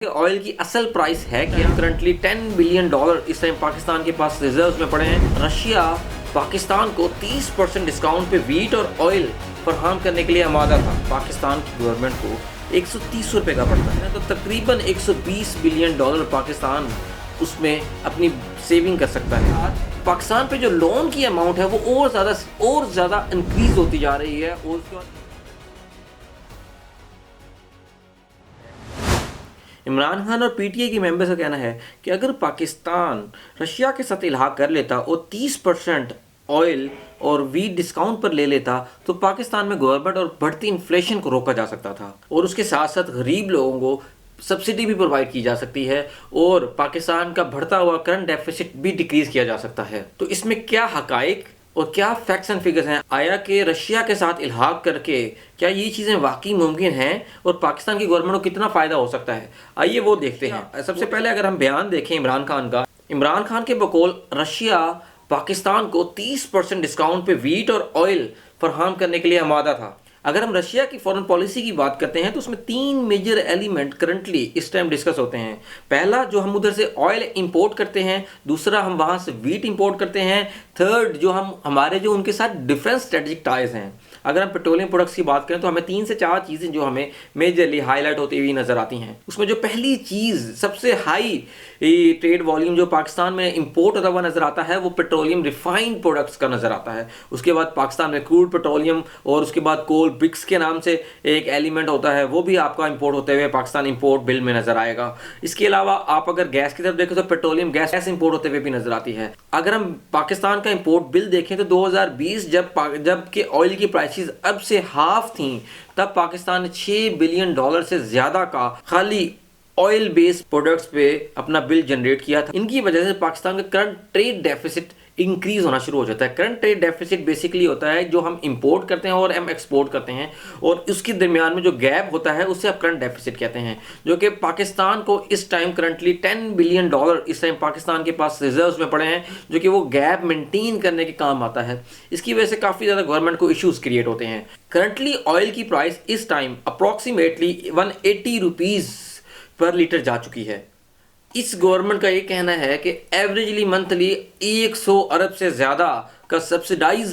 Oil की असल price है क्या? करंटली $10 बिलियन इस टाइम पाकिस्तान के पास रिजर्व्स में पड़े हैं। रशिया पाकिस्तान को 30% डिस्काउंट पे वीट और ऑयल फराहम करने के लिए आमादा था। पाकिस्तान की गवर्नमेंट को 130 रुपये का पड़ता है, तो तकरीबन $120 बिलियन पाकिस्तान उसमें अपनी सेविंग कर सकता है। आज पाकिस्तान पे जो लोन की अमाउंट है वो और ज़्यादा इंक्रीज होती जा रही है। और उसके बाद इमरान खान और पीटीआई के मेंबर्स का कहना है कि अगर पाकिस्तान रशिया के साथ इलाहा कर लेता और 30% ऑयल और वीट डिस्काउंट पर ले लेता तो पाकिस्तान में गवर्नमेंट और बढ़ती इन्फ्लेशन को रोका जा सकता था, और उसके साथ साथ गरीब लोगों को सब्सिडी भी प्रोवाइड की जा सकती है, और पाकिस्तान का बढ़ता हुआ करंट डेफिसिट भी डिक्रीज किया जा सकता है। तो इसमें क्या हकाइक और क्या फैक्ट्स एंड फिगर्स हैं? आया कि रशिया के साथ इल्हाक करके क्या ये चीज़ें वाकई मुमकिन हैं और पाकिस्तान की गवर्नमेंट को कितना फ़ायदा हो सकता है? आइए वो देखते हैं। सबसे पहले अगर हम बयान देखें इमरान खान का, इमरान खान के बकौल रशिया पाकिस्तान को 30% डिस्काउंट पे वीट और ऑयल फराहम करने के लिए आमादा था। अगर हम रशिया की फॉरेन पॉलिसी की बात करते हैं तो उसमें 3 मेजर एलिमेंट करंटली इस टाइम डिस्कस होते हैं। पहला, जो हम उधर से ऑयल इंपोर्ट करते हैं, दूसरा हम वहाँ से वीट इंपोर्ट करते हैं, थर्ड जो हमारे जो उनके साथ डिफरेंस स्ट्रेटेजिक टाइज हैं। अगर हम पेट्रोलियम प्रोडक्ट्स की बात करें तो हमें 3 से 4 चीज़ें जो हमें मेजरली हाईलाइट होती हुई नज़र आती हैं। उसमें जो पहली चीज़, सबसे हाई ट्रेड वॉल्यूम जो पाकिस्तान में इंपोर्ट होता हुआ नज़र आता है वो पेट्रोलियम रिफाइंड प्रोडक्ट्स का नज़र आता है। उसके बाद पाकिस्तान में क्रूड पेट्रोलियम, और उसके बाद कोल ब्रिक्स के नाम से एक एलिमेंट होता है, वो भी आपका इंपोर्ट होते हुए पाकिस्तान इंपोर्ट बिल में नज़र आएगा। इसके अलावा आप अगर गैस की तरफ देखें तो पेट्रोलियम गैस इंपोर्ट होते हुए भी नज़र आती है। अगर हम पाकिस्तान का इंपोर्ट बिल देखें तो 2020 जब के ऑयल की प्राइसेस अब से हाफ थी, तब पाकिस्तान ने $6 बिलियन से ज़्यादा का खाली ऑयल बेस्ड प्रोडक्ट्स पे अपना बिल जनरेट किया था। इनकी वजह से पाकिस्तान का करंट ट्रेड डेफिसिट इंक्रीज होना शुरू हो जाता है। करंट ट्रेड डेफिसिट बेसिकली होता है जो हम इंपोर्ट करते हैं और हम एक्सपोर्ट करते हैं, और उसके दरमियान में जो गैप होता है उससे आप करंट डेफिसिट कहते हैं, जो कि पाकिस्तान को इस टाइम करंटली $10 बिलियन इस टाइम पाकिस्तान के पास रिजर्व्स में पड़े हैं, जो कि वो गैप मेंटेन करने के काम आता है। इसकी वजह से काफ़ी ज़्यादा गवर्नमेंट को इश्यूज क्रिएट होते हैं। करंटली ऑयल की प्राइस इस टाइम अप्रॉक्सीमेटली 180 रुपीज़ पर लीटर जा चुकी है। इस गवर्नमेंट का ये कहना है कि एवरेजली मंथली 100 अरब से ज़्यादा का सब्सिडाइज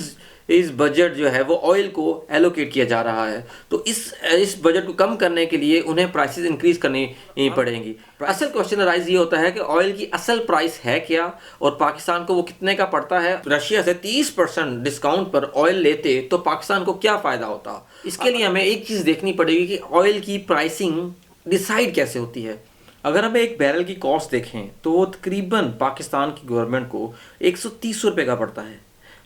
इस बजट जो है वो ऑयल को एलोकेट किया जा रहा है। तो इस बजट को कम करने के लिए उन्हें प्राइसेस इंक्रीज करनी पड़ेंगी। असल क्वेश्चन राइज ये होता है कि ऑयल की असल प्राइस है क्या और पाकिस्तान को वो कितने का पड़ता है? रशिया से 30% डिस्काउंट पर ऑयल लेते तो पाकिस्तान को क्या फ़ायदा होता? इसके लिए हमें एक चीज़ देखनी पड़ेगी कि ऑयल की प्राइसिंग डिसाइड कैसे होती है। अगर हम एक बैरल की कॉस्ट देखें तो वो तकरीबन पाकिस्तान की गवर्नमेंट को 130 रुपये का पड़ता है।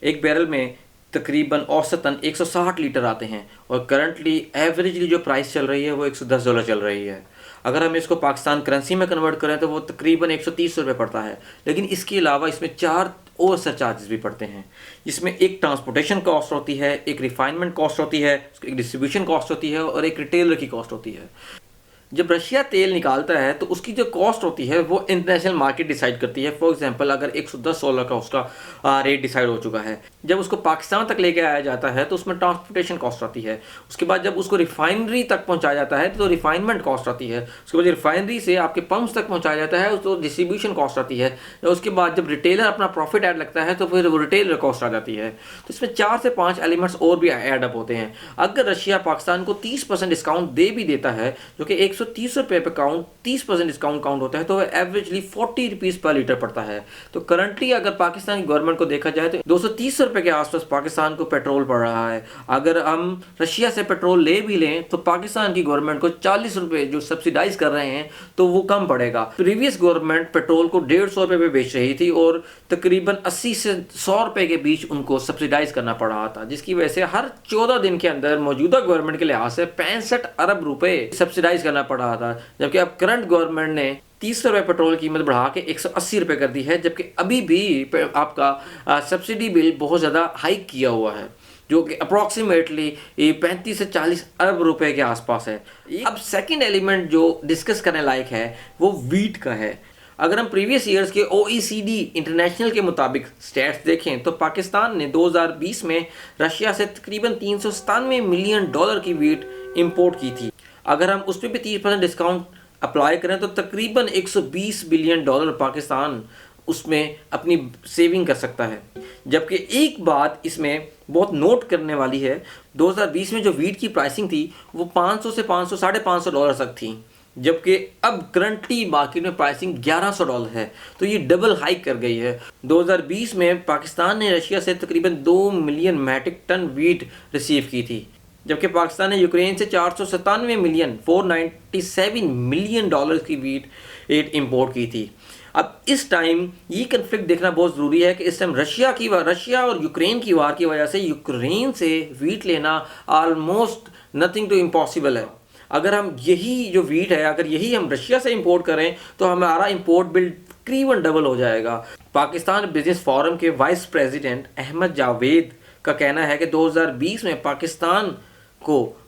एक बैरल में तकरीबन औसतन 160 लीटर आते हैं, और करंटली एवरेजली जो प्राइस चल रही है वो $110 चल रही है। अगर हम इसको पाकिस्तान करेंसी में कन्वर्ट करें तो वो तकरीबन 130 रुपये पड़ता है। लेकिन इसके अलावा इसमें 4 और सरचार्जेस भी पड़ते हैं, जिसमें एक ट्रांसपोर्टेशन कॉस्ट होती है, एक रिफाइनमेंट कॉस्ट होती है, एक डिस्ट्रीब्यूशन कॉस्ट होती है, और एक रिटेलर की कॉस्ट होती है। जब रशिया तेल निकालता है तो उसकी जो कॉस्ट होती है वो इंटरनेशनल मार्केट डिसाइड करती है। फॉर एग्जांपल अगर $110 का उसका रेट डिसाइड हो चुका है, जब उसको पाकिस्तान तक लेके आया जाता है तो उसमें ट्रांसपोर्टेशन कॉस्ट आती है। उसके बाद जब उसको रिफाइनरी तक पहुंचाया जाता है तो रिफाइनमेंट कॉस्ट आती है। उसके बाद रिफाइनरी से आपके पंप्स तक पहुंचाया जाता है तो डिस्ट्रीब्यूशन कॉस्ट आती है। उसके बाद जब रिटेलर अपना प्रॉफिट ऐड लगता है तो फिर वो रिटेलर कॉस्ट आ जाती है। तो इसमें 4 से 5 एलिमेंट्स और भी ऐड अप होते हैं। अगर रशिया पाकिस्तान को 30% डिस्काउंट दे भी देता है, जो कि 130 रुपये पे काउंट 30% डिस्काउंट काउंट होता है, तो एवरेजली 40 रुपीज़ पर लीटर पड़ता है। तो करंटली अगर पाकिस्तान की गवर्नमेंट को देखा जाए तो 230 रुपये के आसपास पाकिस्तान को पेट्रोल पड़ रहा है। अगर हम रशिया से पेट्रोल ले भी लें तो पाकिस्तान की गवर्नमेंट को 40 रुपये जो सब्सिडाइज कर रहे हैं तो वो कम पड़ेगा। प्रीवियस गवर्नमेंट पेट्रोल को 150 रुपये पे बेच रही थी और तकरीबन 80 से 100 रुपये के बीच उनको सब्सिडाइज करना पड़ रहा था, जिसकी वजह से हर 14 दिन के अंदर मौजूदा गवर्नमेंट के लिहाज से 65 अरब रुपये सब्सिडाइज करना पड़ रहा था। जबकि अब करंट गवर्नमेंट ने 30 रुपये पेट्रोल की कीमत बढ़ा के 180 रुपये कर दी है, जबकि अभी भी आपका सब्सिडी बिल बहुत ज़्यादा हाइक किया हुआ है, जो कि अप्रॉक्सीमेटली 35 से 40 अरब रुपए के आसपास है। अब सेकंड एलिमेंट जो डिस्कस करने लायक है वो वीट का है। अगर हम प्रीवियस ईयर्स के OECD इंटरनेशनल के मुताबिक स्टैट्स देखें तो पाकिस्तान ने 2020 में रशिया से तकरीबन $397 मिलियन की वीट इंपोर्ट की थी। अगर हम उस पर भी 30% डिस्काउंट अप्लाई करें तो तकरीबन 120 बिलियन डॉलर पाकिस्तान उसमें अपनी सेविंग कर सकता है। जबकि एक बात इसमें बहुत नोट करने वाली है, 2020 में जो वीट की प्राइसिंग थी वो 500 से 500 $550 डॉलर तक थी, जबकि अब करंटली मार्केट में प्राइसिंग $1100 है। तो ये डबल हाइक कर गई है। 2020 में पाकिस्तान ने रशिया से तकरीबन 2 million metric tonne wheat receive की थी, जबकि पाकिस्तान ने यूक्रेन से 497 मिलियन $497 मिलियन की वीट इंपोर्ट की थी। अब इस टाइम ये कन्फ्लिक्ट देखना बहुत ज़रूरी है कि इस टाइम रशिया और यूक्रेन की वार की वजह से यूक्रेन से वीट लेना ऑलमोस्ट नथिंग टू इम्पॉसिबल है। अगर हम यही जो वीट है अगर यही हम रशिया से इंपोर्ट करें तो हमारा इंपोर्ट बिल तकरीबन डबल हो जाएगा। पाकिस्तान बिजनेस फोरम के वाइस प्रेसिडेंट अहमद जावेद का कहना है कि 2020 में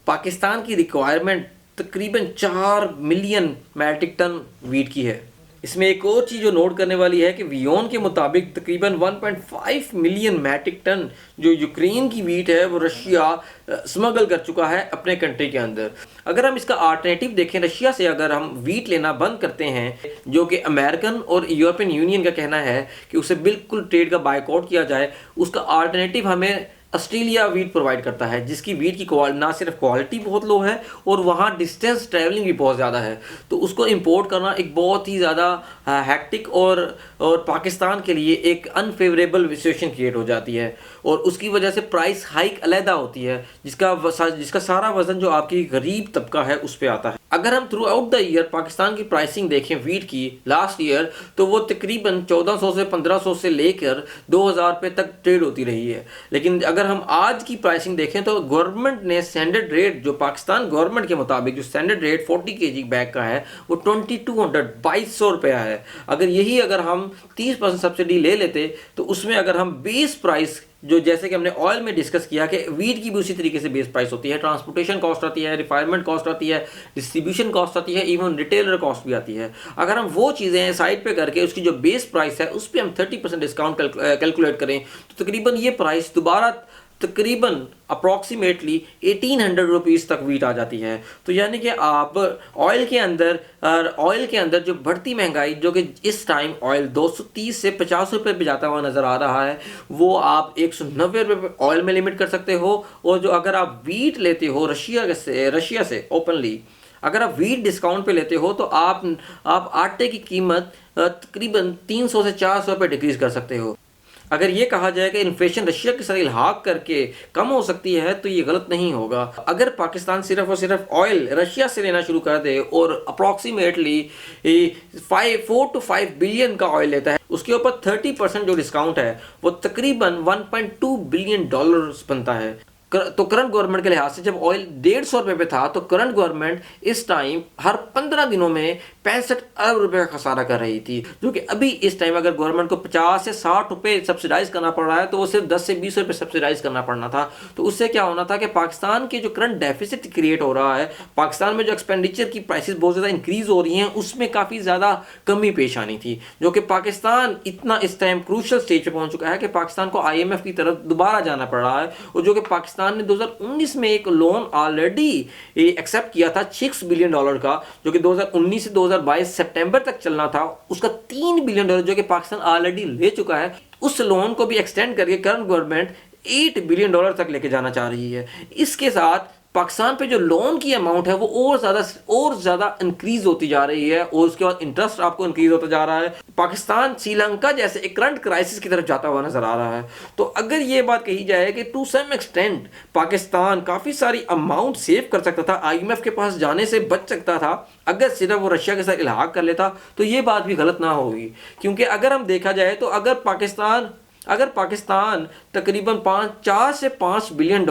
पाकिस्तान की रिक्वायरमेंट तकरीबन 4 मिलियन मैट्रिक टन वीट की है। इसमें एक और चीज़ जो नोट करने वाली है कि वियोन के मुताबिक तकरीबन 1.5 मिलियन मैट्रिक टन जो यूक्रेन की वीट है वो रशिया स्मगल कर चुका है अपने कंट्री के अंदर। अगर हम इसका अल्टरनेटिव देखें, रशिया से अगर हम वीट लेना बंद करते हैं, जो कि अमेरिकन और यूरोपियन यूनियन का कहना है कि उसे बिल्कुल ट्रेड का बायकॉट किया जाए, उसका अल्टरनेटिव हमें ऑस्ट्रेलिया वीट प्रोवाइड करता है, जिसकी वीट की ना सिर्फ क्वालिटी बहुत लो है और वहाँ डिस्टेंस ट्रैवलिंग भी बहुत ज़्यादा है। तो उसको इंपोर्ट करना एक बहुत ही ज़्यादा हैक्टिक और पाकिस्तान के लिए एक अनफेवरेबल सिचुएशन क्रिएट हो जाती है और उसकी वजह से प्राइस हाइक अलहदा होती है, जिसका सारा वजन जो आपकी गरीब तबका है उस पर आता है। अगर हम through out the year Pakistan की प्राइसिंग देखें वीट की लास्ट ईयर, तो वो तकरीबन 1400 से 1500 से लेकर 2000 रुपये तक ट्रेड होती रही है। लेकिन अगर हम आज की प्राइसिंग देखें तो गवर्नमेंट ने स्टैंडर्ड रेट, जो पाकिस्तान गवर्नमेंट के मुताबिक जो स्टैंडर्ड रेट 40 kg बैग का है वो 2200 रुपया है। अगर हम 30% सब्सिडी ले लेते तो उसमें अगर हम बेस प्राइस, जो जैसे कि हमने ऑयल में डिस्कस किया कि वीट की भी उसी तरीके से बेस प्राइस होती है, ट्रांसपोर्टेशन कॉस्ट आती है, रिफाइनमेंट कॉस्ट आती है, डिस्ट्रीब्यूशन कॉस्ट आती है, इवन रिटेलर कॉस्ट भी आती है। अगर हम वो चीज़ें साइड पे करके उसकी जो बेस प्राइस है उस पर हम 30% डिस्काउंट कैलकुलेट करें तो तकरीबन ये प्राइस दोबारा तकरीबन अप्रॉक्सीमेटली 1800 रुपीज़ तक वीट आ जाती है। तो यानी कि आप ऑयल के अंदर जो बढ़ती महंगाई, जो कि इस टाइम ऑयल 230 से 50 रुपये पे जाता हुआ नज़र आ रहा है, वो आप 190 रुपये ऑयल में लिमिट कर सकते हो। और जो अगर आप वीट लेते हो रशिया से ओपनली, अगर आप वीट डिस्काउंट पे लेते हो तो आप आटे की कीमत तकरीबन 300 से 400 रुपये डिक्रीज़ कर सकते हो। अगर ये कहा जाए कि इन्फ्लेशन रशिया के साथ इल्हाक करके कम हो सकती है तो ये गलत नहीं होगा। अगर पाकिस्तान सिर्फ और सिर्फ ऑयल रशिया से लेना शुरू कर दे और अप्रॉक्सीमेटली 4 to 5 बिलियन का ऑयल लेता है, उसके ऊपर 30% जो डिस्काउंट है वो तकरीबन $1.2 बिलियन बनता है। तो करंट गवर्नमेंट के लिहाज से जब ऑयल 150 रुपये पे था तो करंट गवर्नमेंट इस टाइम हर 15 दिनों में 65 अरब रुपये का खसारा कर रही थी, जो कि अभी इस टाइम अगर गवर्नमेंट को 50 से 60 रुपये सब्सिडाइज करना पड़ रहा है तो वो सिर्फ 10 से 20 रुपये सब्सिडाइज करना पड़ना था। तो उससे क्या होना था कि पाकिस्तान के जो करंट डेफिसिट क्रिएट हो रहा है, पाकिस्तान में जो एक्सपेंडिचर की प्राइसेस बहुत ज़्यादा इंक्रीज हो रही हैं, उसमें काफ़ी ज़्यादा कमी पेश आनी थी, जो कि पाकिस्तान इतना इस टाइम क्रूशल स्टेज पर पहुँच चुका है कि पाकिस्तान को IMF की तरफ दोबारा जाना पड़ रहा है। और जो कि पाकिस्तान ने 2019 में एक लोन ऑलरेडी एक्सेप्ट किया था $6 बिलियन का, जो कि 2019 से 2022 सितंबर तक चलना था, उसका $3 बिलियन जो कि पाकिस्तान ऑलरेडी ले चुका है, उस लोन को भी एक्सटेंड करके करंट गवर्नमेंट $8 बिलियन तक लेके जाना चाह रही है। इसके साथ पाकिस्तान पे जो लोन की अमाउंट है वो और ज़्यादा इंक्रीज होती जा रही है और उसके बाद इंटरेस्ट आपको इंक्रीज होता जा रहा है। पाकिस्तान श्रीलंका जैसे एक करंट क्राइसिस की तरफ जाता हुआ नजर आ रहा है। तो अगर ये बात कही जाए कि टू सम एक्सटेंट पाकिस्तान काफ़ी सारी अमाउंट सेव कर सकता था, IMF के पास जाने से बच सकता था, अगर सिर्फ वो रशिया के साथ इल्हाक कर लेता, तो ये बात भी गलत ना होगी। क्योंकि अगर हम देखा जाए तो अगर पाकिस्तान तकरीबन 4 से $5 बिलियन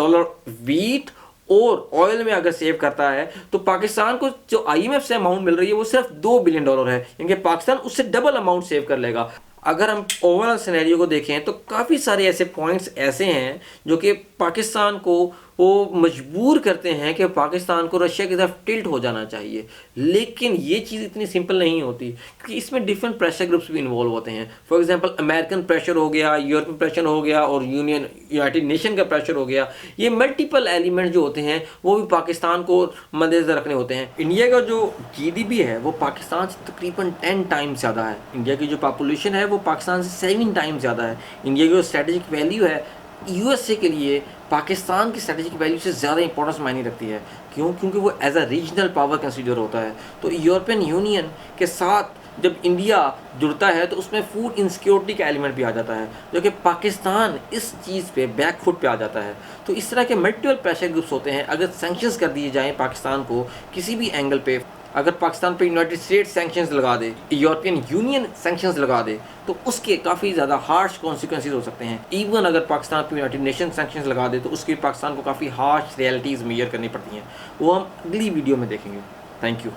वीट और ऑयल में अगर सेव करता है तो पाकिस्तान को जो IMF से अमाउंट मिल रही है वो सिर्फ $2 बिलियन है, यानी पाकिस्तान उससे डबल अमाउंट सेव कर लेगा। अगर हम ओवरऑल सिनेरियो को देखें तो काफ़ी सारे ऐसे पॉइंट्स ऐसे हैं जो कि पाकिस्तान को वो मजबूर करते हैं कि पाकिस्तान को रशिया की तरफ टिल्ट हो जाना चाहिए। लेकिन ये चीज़ इतनी सिंपल नहीं होती, क्योंकि इसमें डिफरेंट प्रेशर ग्रुप्स भी इन्वॉल्व होते हैं। फॉर एग्जांपल अमेरिकन प्रेशर हो गया, यूरोपियन प्रेशर हो गया और यूनाइटेड नेशन का प्रेशर हो गया। ये मल्टीपल एलिमेंट जो होते हैं वो भी पाकिस्तान को मद्देनजर रखने होते हैं। इंडिया का जो GDP है वो पाकिस्तान से तकरीबन 10 टाइम्स ज़्यादा है। इंडिया की जो पॉपुलेशन है वो पाकिस्तान से 7 टाइम्स ज़्यादा है। इंडिया की जो स्ट्रेटेजिक वैल्यू है USA के लिए पाकिस्तान की स्ट्रेटेजिक वैल्यू से ज़्यादा इंपॉर्टेंस मायने रखती है। क्यों? क्योंकि वो as a regional power consider होता है। तो यूरोपियन यूनियन के साथ जब इंडिया जुड़ता है तो उसमें फूड इनसिक्योरिटी का एलिमेंट भी आ जाता है, जो कि पाकिस्तान इस चीज़ पे बैक फुट पे आ जाता है। तो इस तरह के मल्टीपल प्रेशर ग्रुप्स होते हैं। अगर सैंक्शंस कर दिए जाएँ पाकिस्तान को किसी भी एंगल पे, अगर पाकिस्तान पे यूनाइटेड स्टेट्स सैंक्शंस लगा दे, यूरोपियन यूनियन सैंक्शंस लगा दे, तो उसके काफ़ी ज़्यादा हार्श कॉन्सिक्वेंसेज हो सकते हैं। इवन अगर पाकिस्तान पे यूनाइटेड नेशन सैंक्शंस लगा दे तो उसके पाकिस्तान को काफ़ी हार्श रियलिटीज़ मेजर करनी पड़ती हैं। वो हम अगली वीडियो में देखेंगे। Thank you.